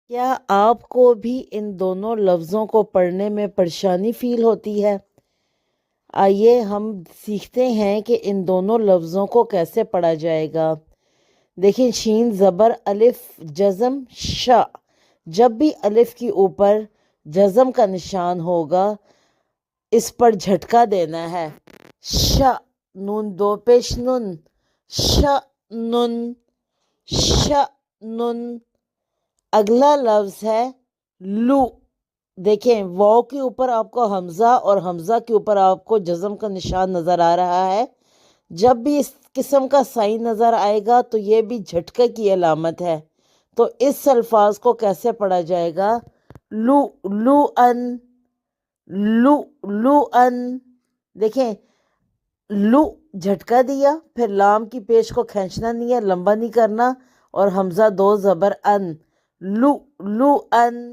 क्या आपको भी इन दोनों लफ्ज़ों को पढ़ने में परेशानी फील होती है? आइए हम सीखते हैं कि इन दोनों लफ्ज़ों को कैसे पढ़ा जाएगा। देखिए, शीन ज़बर अलिफ जज़म श। जब भी अलिफ के ऊपर जज़म का निशान होगा, इस पर झटका देना है। श, नून दो पेश नुन, श नुन, श नुन। अगला लफ्ज़ है लू। देखें, वाव के ऊपर आपको हमज़ा और हमज़ा के ऊपर आपको जज़म का निशान नज़र आ रहा है। जब भी इस किस्म का साइन नज़र आएगा तो ये भी झटके की अलामत है। तो इस अल्फाज को कैसे पढ़ा जाएगा? लू लू अन, लू लू अन। देखें, लू झटका दिया, फिर लाम की पेश को खींचना नहीं है, लंबा नहीं करना, और हमज़ा दो ज़बर अन, लू लू अन।